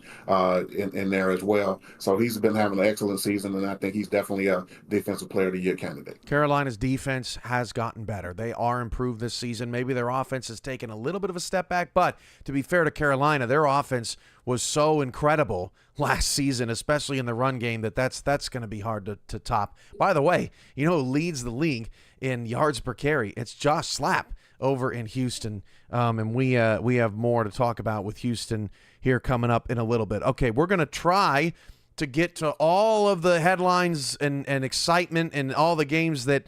S2: in there as well. So he's been having an excellent season, and I think he's definitely a defensive player of the year candidate.
S1: Carolina's defense has gotten better. They are improved this season. Maybe their offense has taken a little bit of a step back, but to be fair to Carolina, their offense was so incredible last season, especially in the run game, that's going to be hard to top. By the way, who leads the league in yards per carry? It's Josh Slapp over in Houston, and we have more to talk about with Houston here coming up in a little bit. Okay, we're going to try to get to all of the headlines and excitement and all the games that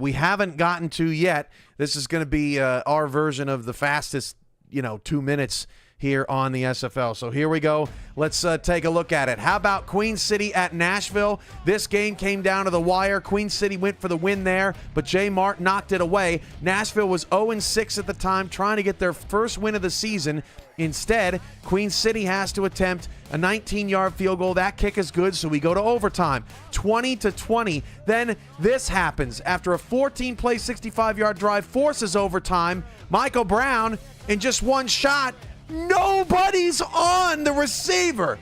S1: we haven't gotten to yet. This is going to be our version of the fastest 2 minutes here on the SFL. So here we go. Let's take a look at it. How about Queen City at Nashville? This game came down to the wire. Queen City went for the win there, but Jay Mart knocked it away. Nashville was 0-6 at the time, trying to get their first win of the season. Instead, Queen City has to attempt a 19-yard field goal. That kick is good, so we go to overtime, 20-20. Then this happens. After a 14-play, 65-yard drive forces overtime, Michael Brown, in just one shot, nobody's on the receiver.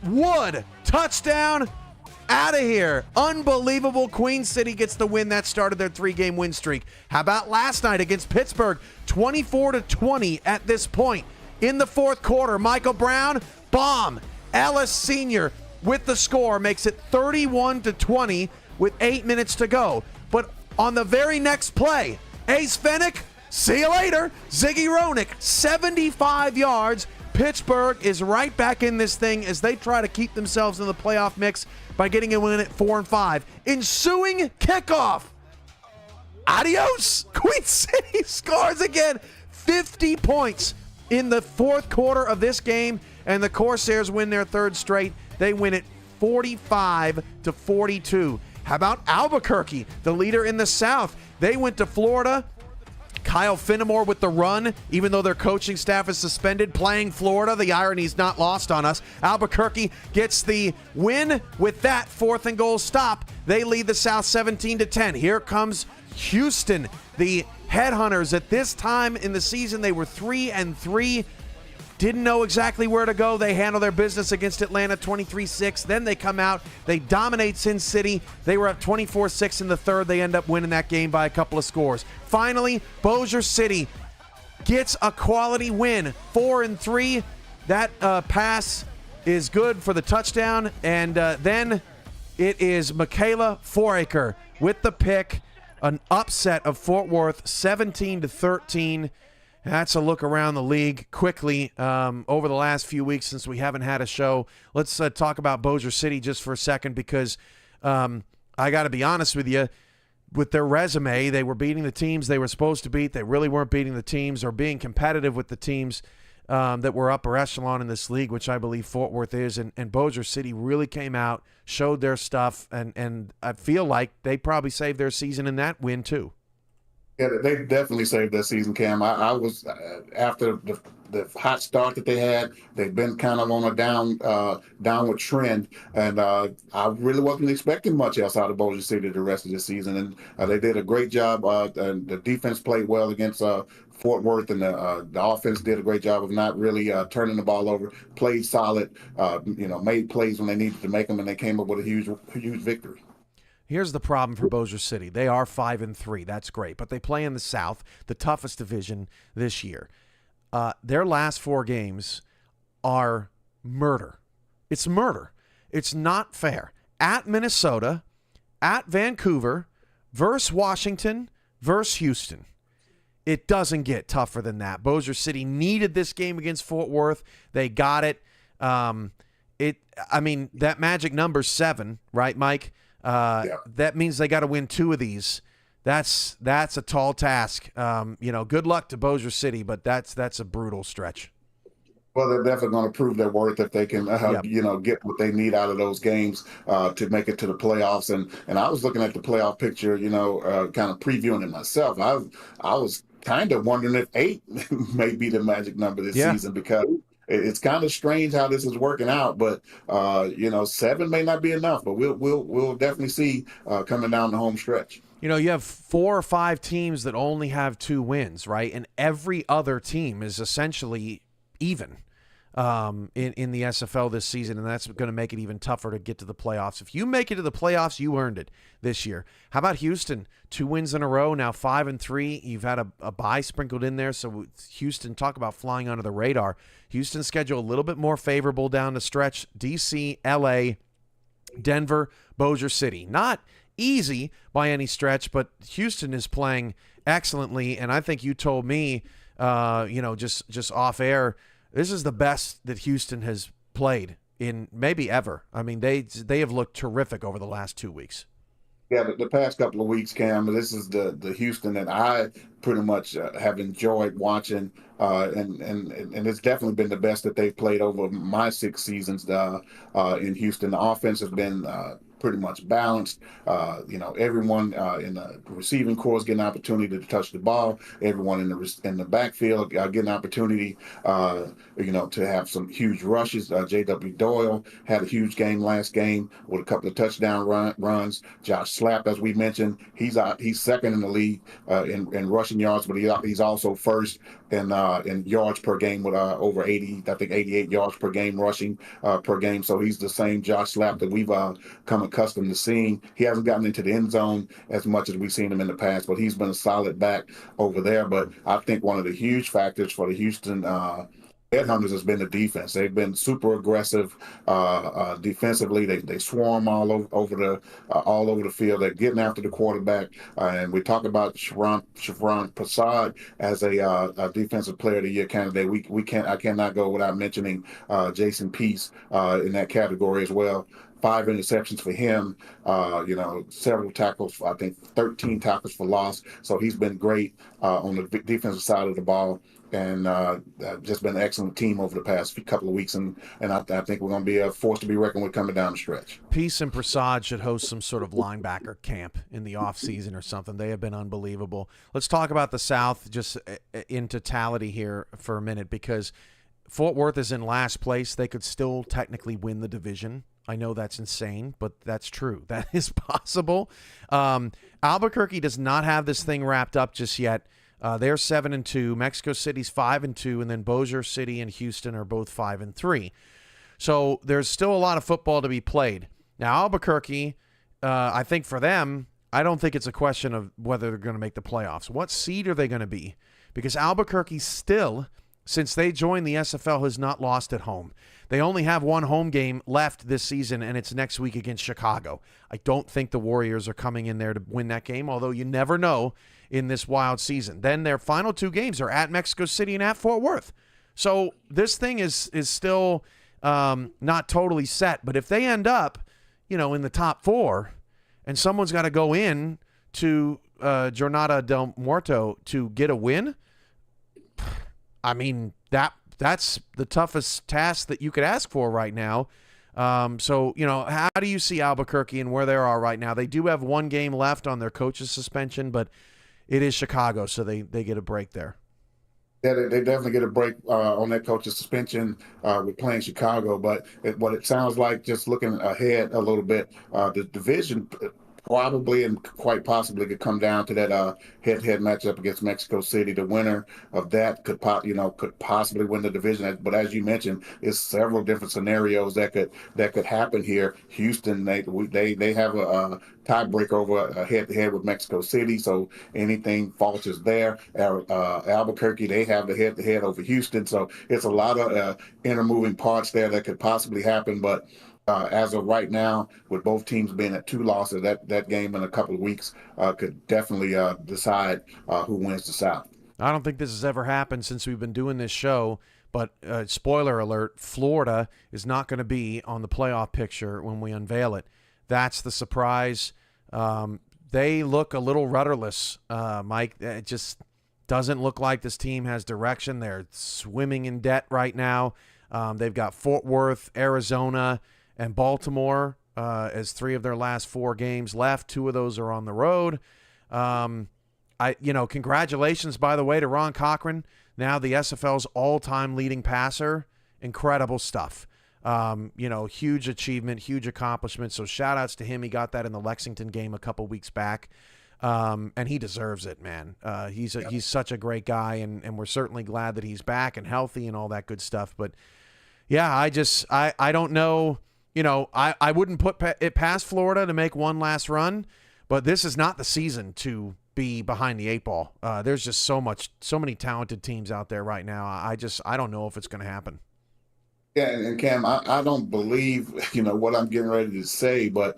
S1: Wood, touchdown, out of here. Unbelievable. Queen City gets the win. That started their 3-game win streak. How about last night against Pittsburgh? 24-20 at this point. In the fourth quarter, Michael Brown, bomb. Ellis Sr. with the score makes it 31-20 with 8 minutes to go. But on the very next play, Ace Fennick, see you later. Ziggy Roenick, 75 yards. Pittsburgh is right back in this thing as they try to keep themselves in the playoff mix by getting a win at 4-5. Ensuing kickoff. Adios. Queen City scores again. 50 points in the fourth quarter of this game, and the Corsairs win their third straight. They win it 45-42. How about Albuquerque, the leader in the South? They went to Florida. Kyle Finnemore with the run, even though their coaching staff is suspended, playing Florida. The irony's not lost on us. Albuquerque gets the win with that 4th and goal stop. They lead the South 17-10. Here comes Houston, the Headhunters. At this time in the season, they were 3-3. Didn't know exactly where to go. They handle their business against Atlanta 23-6. Then they come out. They dominate Sin City. They were up 24-6 in the third. They end up winning that game by a couple of scores. Finally, Bossier City gets a quality win, 4-3. That pass is good for the touchdown. And then it is Michaela Foraker with the pick. An upset of Fort Worth, 17-13. That's a look around the league quickly over the last few weeks since we haven't had a show. Let's talk about Bossier City just for a second because I got to be honest with you. With their resume, they were beating the teams they were supposed to beat. They really weren't beating the teams or being competitive with the teams that were upper echelon in this league, which I believe Fort Worth is. And Bossier City really came out, showed their stuff, and I feel like they probably saved their season in that win too.
S2: Yeah, they definitely saved their season, Cam. I was after the hot start that they had. They've been kind of on a downward trend, and I really wasn't expecting much else out of Bossier City the rest of the season. And they did a great job. And the defense played well against Fort Worth, and the offense did a great job of not really turning the ball over. Played solid, made plays when they needed to make them, and they came up with a huge victory.
S1: Here's the problem for Bossier City. They are 5-3. That's great. But they play in the South, the toughest division this year. Their last 4 games are murder. It's murder. It's not fair. At Minnesota, at Vancouver, versus Washington, versus Houston. It doesn't get tougher than that. Bossier City needed this game against Fort Worth. They got it. That magic number's 7, right, Mike?
S2: Yeah.
S1: That means they got to win 2 of these. That's a tall task. Good luck to Bossier City, but that's a brutal stretch.
S2: Well, they're definitely going to prove their worth if they can, get what they need out of those games to make it to the playoffs. And I was looking at the playoff picture, kind of previewing it myself. I was kind of wondering if 8 may be the magic number this season because it's kind of strange how this is working out, but 7 may not be enough. But we'll definitely see coming down the home stretch.
S1: You have 4 or 5 teams that only have 2 wins, right? And every other team is essentially even in the SFL this season, and that's going to make it even tougher to get to the playoffs. If you make it to the playoffs, you earned it this year. How about Houston? 2 wins in a row, now 5-3. You've had a bye sprinkled in there, so Houston, talk about flying under the radar. Houston's schedule a little bit more favorable down the stretch. DC, LA, Denver, Bossier City. Not easy by any stretch, but Houston is playing excellently, and I think you told me, just off air, this is the best that Houston has played in maybe ever. I mean, they have looked terrific over the last 2 weeks.
S2: Yeah, the past couple of weeks, Cam, this is the Houston that I pretty much have enjoyed watching, and it's definitely been the best that they've played over my 6 seasons in Houston. The offense has been pretty much balanced. Everyone in the receiving corps is getting an opportunity to touch the ball. Everyone in the backfield getting an opportunity, to have some huge rushes. J.W. Doyle had a huge game last game with a couple of touchdown runs. Josh Slapp, as we mentioned, he's second in the league in rushing yards, but he's also first in yards per game with over 80, I think 88 yards per game rushing per game. So he's the same Josh Slapp that we've come accustomed to seeing. He hasn't gotten into the end zone as much as we've seen him in the past, but he's been a solid back over there. But I think one of the huge factors for the Houston Headhunters has been the defense. They've been super aggressive defensively. They swarm all over the field. They're getting after the quarterback. And we talk about Shafran Prasad as a defensive player of the year candidate. I cannot go without mentioning Jason Peace in that category as well. 5 interceptions for him, several tackles, I think 13 tackles for loss. So he's been great on the defensive side of the ball, and just been an excellent team over the past couple of weeks. And I think we're going to be a force to be reckoned with coming down the stretch.
S1: Peace and Prasad should host some sort of linebacker camp in the offseason or something. They have been unbelievable. Let's talk about the South just in totality here for a minute, because Fort Worth is in last place. They could still technically win the division. I know that's insane, but that's true. That is possible. Albuquerque does not have this thing wrapped up just yet. They're 7-2. Mexico City's 5-2, and then Bossier City and Houston are both 5-3. So there's still a lot of football to be played. Now Albuquerque, I think for them, I don't think it's a question of whether they're going to make the playoffs. What seed are they going to be? Because Albuquerque still, since they joined the SFL, has not lost at home. They only have one home game left this season, and it's next week against Chicago. I don't think the Warriors are coming in there to win that game, although you never know in this wild season. Then their final 2 games are at Mexico City and at Fort Worth. So this thing is still not totally set. But if they end up, in the top 4, and someone's got to go in to Jornada del Muerto to get a win, I mean, that's the toughest task that you could ask for right now. So, how do you see Albuquerque and where they are right now? They do have 1 game left on their coach's suspension, but it is Chicago, so they get a break there.
S2: Yeah, they definitely get a break on that coach's suspension with playing Chicago. But what it sounds like, just looking ahead a little bit, the division probably and quite possibly could come down to that head-to-head matchup against Mexico City. The winner of that could possibly win the division. But as you mentioned, it's several different scenarios that could happen here. Houston, they have a tiebreaker over a head-to-head with Mexico City, so anything falters there. Albuquerque, they have the head-to-head over Houston, so it's a lot of intermoving parts there that could possibly happen. But as of right now, with both teams being at 2 losses, that game in a couple of weeks could definitely decide who wins the South.
S1: I don't think this has ever happened since we've been doing this show, but spoiler alert, Florida is not going to be on the playoff picture when we unveil it. That's the surprise. They look a little rudderless, Mike. It just doesn't look like this team has direction. They're swimming in debt right now. They've got Fort Worth, Arizona, and Baltimore as 3 of their last 4 games left. 2 of those are on the road. Congratulations, by the way, to Ron Cochran, now the SFL's all-time leading passer. Incredible stuff. Huge achievement, huge accomplishment. So shout-outs to him. He got that in the Lexington game a couple weeks back. And he deserves it, man. He's such a great guy, and we're certainly glad that he's back and healthy and all that good stuff. But, yeah, I don't know. I wouldn't put it past Florida to make one last run, but this is not the season to be behind the 8 ball. There's just so many talented teams out there right now. I don't know if it's going to happen.
S2: Yeah, and Cam, I don't believe what I'm getting ready to say, but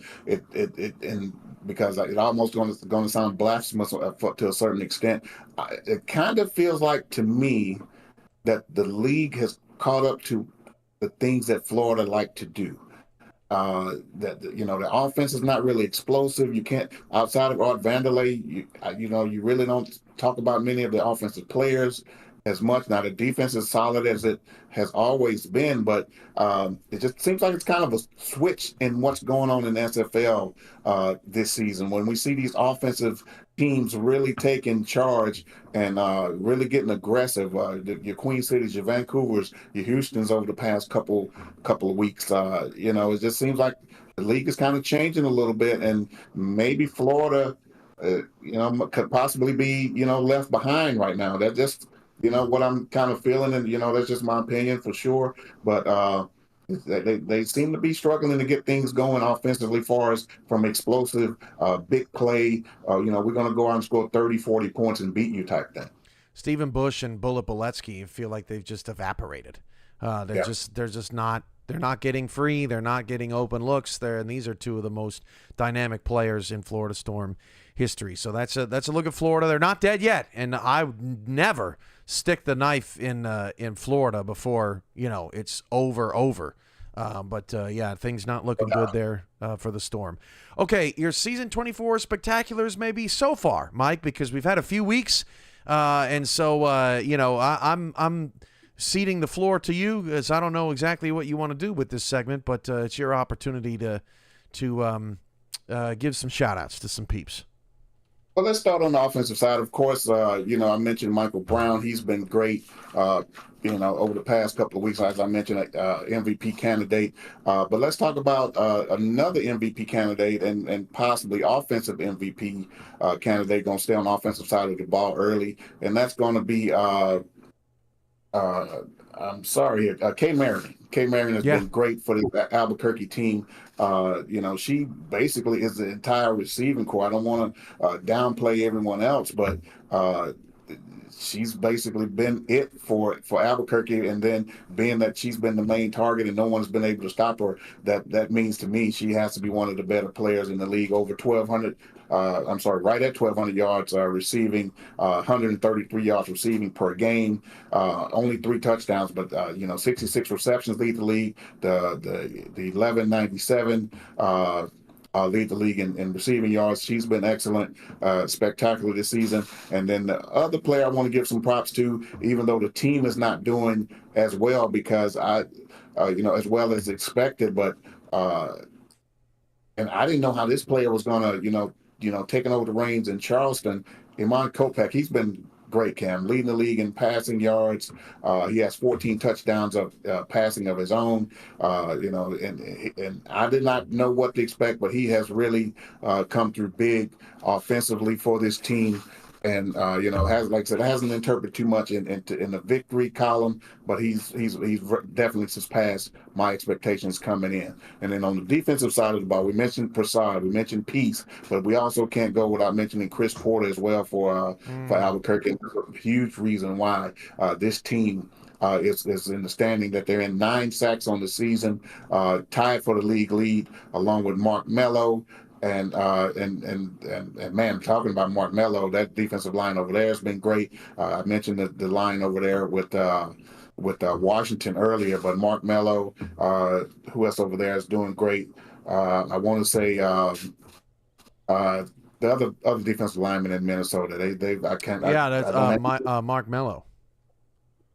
S2: because it almost going to sound blasphemous to a certain extent. It kind of feels like to me that the league has caught up to the things that Florida like to do. The offense is not really explosive. You can't, outside of Art Vanderlei, you really don't talk about many of the offensive players as much. Now the defense is solid as it has always been, but it just seems like it's kind of a switch in what's going on in the SFL this season. When we see these offensive teams really taking charge and really getting aggressive, your Queen Cities, your Vancouvers, your Houstons over the past couple of weeks, it just seems like the league is kind of changing a little bit, and maybe Florida, could possibly be, left behind right now. That just what I'm kind of feeling, and that's just my opinion for sure. But they seem to be struggling to get things going offensively, far as from explosive, big play. We're going to go out and score 30, 40 points and beat you type thing.
S1: Stephen Bush and Bullet Boletsky feel like they've just evaporated. They're just not. They're not getting free. They're not getting open looks. And these are two of the most dynamic players in Florida Storm history. So that's a look at Florida. They're not dead yet, and I would never stick the knife in Florida before it's over. But things not looking good there for the Storm. Okay, your season 24 spectaculars maybe so far, Mike, because we've had a few weeks, and so I'm ceding the floor to you, as I don't know exactly what you want to do with this segment, but it's your opportunity to give some shout-outs to some peeps.
S2: Well, let's start on the offensive side. Of course, I mentioned Michael Brown. He's been great, over the past couple of weeks, as I mentioned, MVP candidate. But let's talk about another MVP candidate and possibly offensive MVP candidate, going to stay on the offensive side of the ball early, and that's going to be Kay Marion. Kay Marion has been great for the Albuquerque team. She basically is the entire receiving core. I don't want to downplay everyone else, but she's basically been it for Albuquerque. And then being that she's been the main target and no one's been able to stop her, that means to me she has to be one of the better players in the league. Over 1,200. Right at 1,200 yards receiving, 133 yards receiving per game, only 3 touchdowns, but 66 receptions lead the league. The 1197 lead the league in receiving yards. She's been excellent, spectacular this season. And then the other player I want to give some props to, even though the team is not doing as well because as well as expected, but and I didn't know how this player was going to, taking over the reins in Charleston. Iman Kopech, he's been great, Cam, leading the league in passing yards. He has 14 touchdowns of passing of his own. And I did not know what to expect, but he has really come through big offensively for this team. And hasn't interpreted too much in the victory column, but he's definitely surpassed my expectations coming in. And then on the defensive side of the ball, we mentioned Prasad, we mentioned Peace, but we also can't go without mentioning Chris Porter as well for Albuquerque. And there's a huge reason why this team is in the standing that they're in 9 sacks on the season, tied for the league lead, along with Mark Mello. And man, talking about Mark Mello, that defensive line over there has been great. I mentioned the line over there with Washington earlier, but Mark Mello, who else over there is doing great? I want to say the other defensive lineman in Minnesota.
S1: Mark Mello.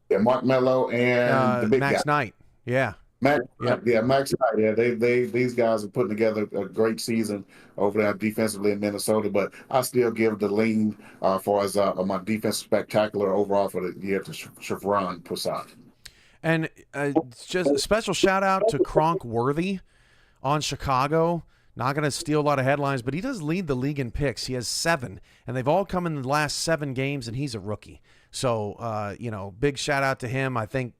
S2: Yeah, Mark Mello and the big
S1: Max
S2: guy.
S1: Knight. Yeah.
S2: Max Knight. Yeah, these guys are putting together a great season over there defensively in Minnesota. But I still give the lean far as my defense spectacular overall for the year to Chevron Prasad.
S1: And just a special shout out to Kronk Worthy on Chicago. Not going to steal a lot of headlines, but he does lead the league in picks. He has 7, and they've all come in the last 7 games, and he's a rookie. So, big shout out to him. I think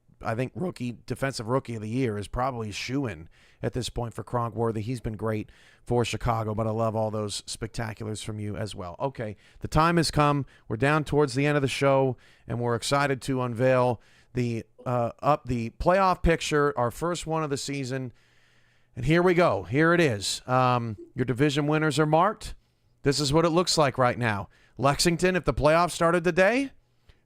S1: defensive rookie of the year is probably shoo-in at this point for Kronk Worthy. He's been great for Chicago, but I love all those spectaculars from you as well. Okay, the time has come. We're down towards the end of the show, and we're excited to unveil the playoff picture, our first one of the season. And here we go. Here it is. Your division winners are marked. This is what it looks like right now. Lexington, if the playoffs started today,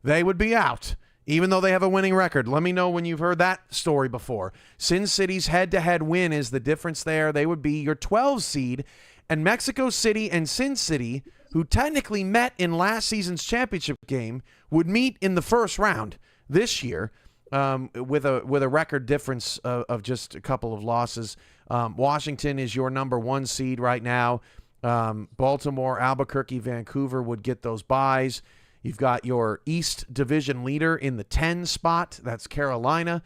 S1: they would be out. even though they have a winning record. Let me know when you've heard that story before. Sin City's head-to-head win is the difference there. They would be your 12 seed, and Mexico City and Sin City, who technically met in last season's championship game, would meet in the first round this year with a record difference of just a couple of losses. Washington is your number 1 seed right now. Baltimore, Albuquerque, Vancouver would get those byes. You've got your East Division leader in the 10 spot. That's Carolina.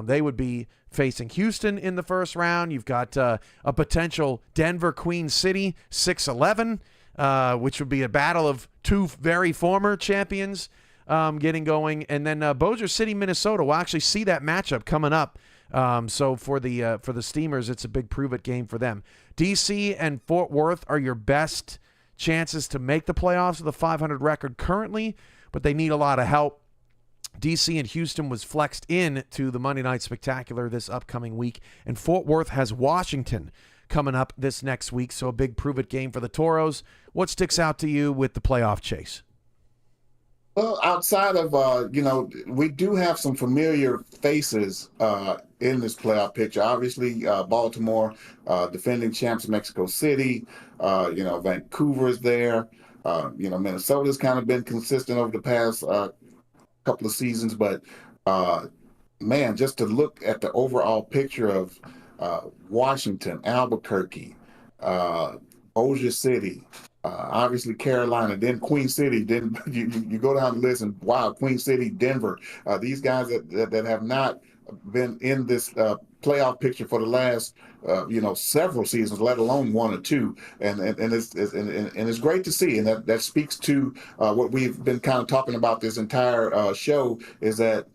S1: They would be facing Houston in the first round. You've got a potential Denver, Queen City, 6-11, which would be a battle of 2 very former champions getting going. And then Bossier City, Minnesota. We'll actually see that matchup coming up. So for the Steamers, it's a big prove-it game for them. DC and Fort Worth are your best chances to make the playoffs with a 500 record currently, but they need a lot of help. DC and Houston was flexed in to the Monday Night Spectacular this upcoming week, and Fort Worth has Washington coming up this next week, so a big prove-it game for the Toros. What sticks out to you with the playoff chase?
S2: Well, outside of, we do have some familiar faces in this playoff picture. Obviously, Baltimore, defending champs, Mexico City, Vancouver's there. Minnesota's kind of been consistent over the past couple of seasons. But, man, just to look at the overall picture of Washington, Albuquerque, Bossier City, obviously Carolina, then Queen City, then you go down the list and wow, Queen City, Denver, these guys that have not been in this playoff picture for the last several seasons, let alone 1 or 2, and it's great to see, and that speaks to what we've been kind of talking about this entire show, is that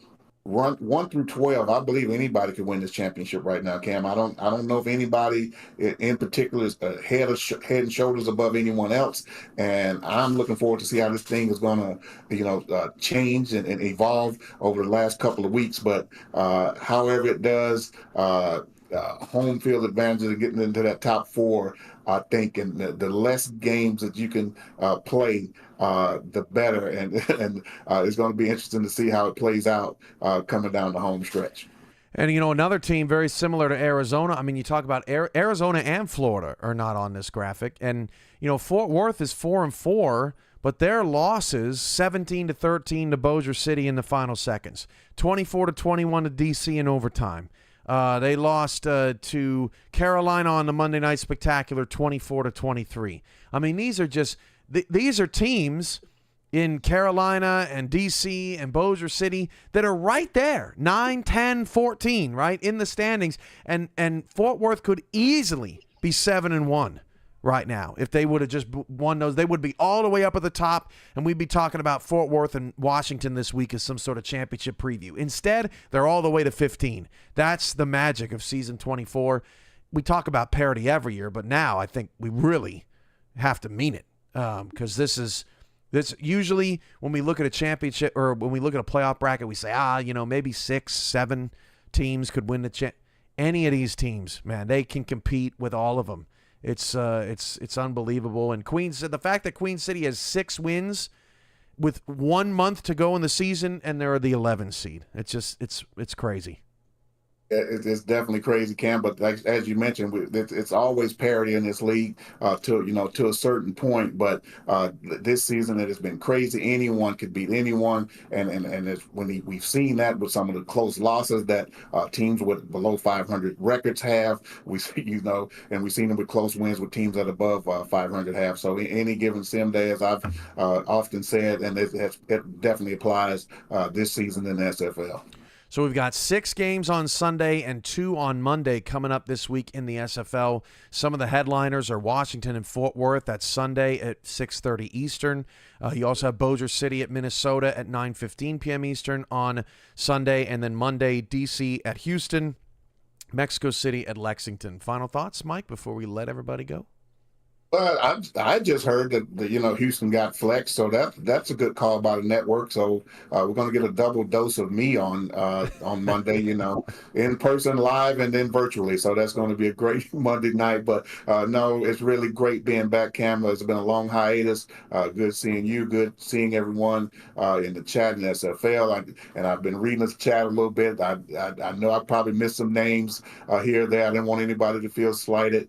S2: 1 through 12, I believe anybody could win this championship right now, Cam. I don't know if anybody in particular is head and shoulders above anyone else, and I'm looking forward to see how this thing is going to, change and evolve over the last couple of weeks. But however it does, home field advantage of getting into that top 4, I think, and the less games that you can play, the better, and it's going to be interesting to see how it plays out coming down the home stretch.
S1: And, another team very similar to Arizona. I mean, you talk about Arizona and Florida are not on this graphic. And, Fort Worth is 4-4, but their losses, 17-13 to Bossier City in the final seconds, 24-21 to DC in overtime. They lost to Carolina on the Monday Night Spectacular, 24-23. I mean, these are teams in Carolina and D.C. and Bossier City that are right there, 9, 10, 14, right, in the standings. And Fort Worth could easily be 7-1 right now. If they would have just won those, they would be all the way up at the top, and we'd be talking about Fort Worth and Washington this week as some sort of championship preview. Instead, they're all the way to 15. That's the magic of season 24. We talk about parity every year, but now I think we really have to mean it, because this usually when we look at a championship or when we look at a playoff bracket, we say, maybe 6, 7 teams could win the any of these teams, man, they can compete with all of them. It's unbelievable. And the fact that Queen City has 6 wins with 1 month to go in the season, and they're the 11th seed. It's crazy.
S2: It's definitely crazy, Cam. But as you mentioned, it's always parity in this league to a certain point. But this season it has been crazy. Anyone could beat anyone, and we've seen that with some of the close losses that teams with below 500 records have. We've seen them with close wins with teams that above 500 have. So any given sim day, as I've often said, and it definitely applies this season in the SFL.
S1: So we've got 6 games on Sunday and 2 on Monday coming up this week in the SFL. Some of the headliners are Washington and Fort Worth. That's Sunday at 6:30 Eastern. You also have Bossier City at Minnesota at 9:15 p.m. Eastern on Sunday. And then Monday, D.C. at Houston, Mexico City at Lexington. Final thoughts, Mike, before we let everybody go?
S2: Well, I just heard that Houston got flexed, so that's a good call by the network. So we're going to get a double dose of me on Monday, in person, live, and then virtually. So that's going to be a great Monday night. But no, it's really great being back, Cam. It's been a long hiatus. Good seeing you. Good seeing everyone in the chat in SFL. And I've been reading the chat a little bit. I know I probably missed some names here or there. I didn't want anybody to feel slighted.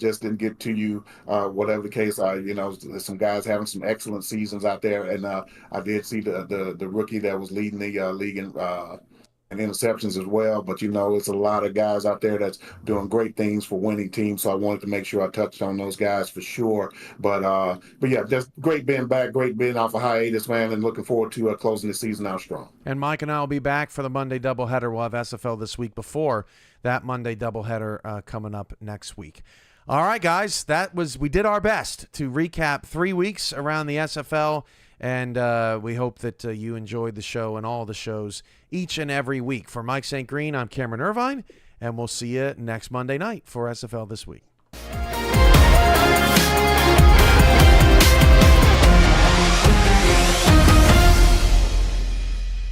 S2: Just didn't get to you. Whatever the case, there's some guys having some excellent seasons out there, and I did see the rookie that was leading the league in interceptions as well. But it's a lot of guys out there that's doing great things for winning teams. So I wanted to make sure I touched on those guys for sure. But yeah, just great being back, great being off a hiatus, man, and looking forward to closing the season out strong.
S1: And Mike and I will be back for the Monday doubleheader. We'll have SFL this week before that Monday doubleheader coming up next week. All right, guys, we did our best to recap 3 weeks around the SFL, and we hope that you enjoyed the show and all the shows each and every week. For Mike St. Green, I'm Cameron Irvine, and we'll see you next Monday night for SFL This Week.